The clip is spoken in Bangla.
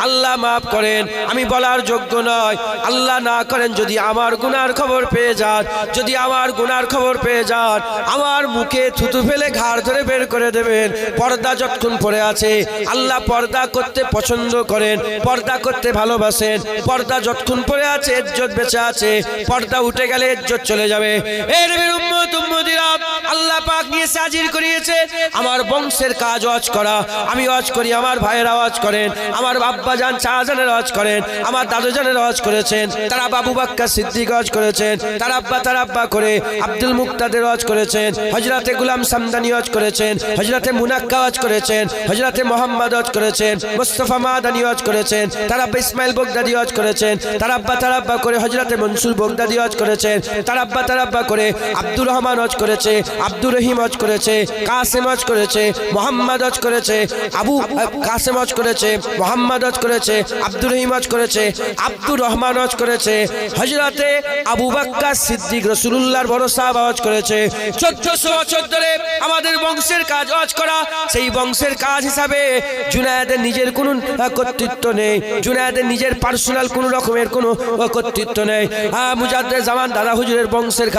আল্লাহ মাফ করেন, আমি বলার যোগ্য নয়। আল্লাহ না করেন যদি আমার গুনার খবর পেয়ে যান, যদি আমার গুনার খবর পেয়ে যান, আমার মুখে থুতু ফেলে ঘাড় ধরে বের করে দেবেন। পর্দা যতক্ষণ পড়ে আছে, আল্লাহ পর্দা করতে পছন্দ করেন, পর্দা করতে ভালোবাসেন। পর্দা যতক্ষণ পড়ে আছে ইজ্জত বেঁচে আছে, পর্দা উঠে গেলে ইজ্জত চলে যাবে। এর উম্মত উম্মতিরা আল্লাহ পাক নিয়ে হাজির করিয়েছে আমার বংশের কাজ ওয়াজ করা। আমি ওয়াজ করি, আমার ভাইয়েরা ওয়াজ করেন, আমার আব্বা জান শাহজানের ওয়াজ করেন, আমার দাদু জানের ওয়াজ করেছেন, তারা বাবু বাক্কা সিদ্দিক ওয়াজ করেছেন, তার আব্বা করে আব্দুল মুক্তাদের ওয়াজ করেছেন, হযরতে গোলাম সামদানি ওয়াজ করেছেন, হযরতে মুনাক্কা ওয়াজ করেছেন, হযরতে মোহাম্মদ ওয়াজ করেছেন, মুস্তাফা মাদানি ওয়াজ করেছেন, তার আব্বা ইসমাইল বগদাদি ওয়াজ করেছেন, তার আব্বা করে হযরতে মনসুর বগদাদি ওয়াজ করেছেন, তার আব্বা করে আব্দুর রহমান ওয়াজ করেছে, আব্দুর রহিম ওয়াজ করেছে, কাসেম ওয়াজ করেছে, মোহাম্মদ ওয়াজ করেছে, আবু কাসেম ওয়াজ করেছে, মোহাম্মদ ওয়াজ করেছে, আব্দুর রহিম ওয়াজ করেছে, আব্দুর রহমান ওয়াজ করেছে, হযরতে আবু বকর সিদ্দিক রাসূলুল্লাহর বড় সাহাবা ওয়াজ করেছে। 1400 বছর ধরে আমাদের বংশের কাজ ওয়াজ করা। সেই বংশের কাজ হিসাবে জুনায়েদের নিজের কোনো কর্তৃত্ব নেই, জুনায়েদের নিজের পার্সোনাল কোনো রকমের কোনো কর্তৃত্ব নেই। মুজাদ্দেদ জামান দাদা হুজুরের বংশের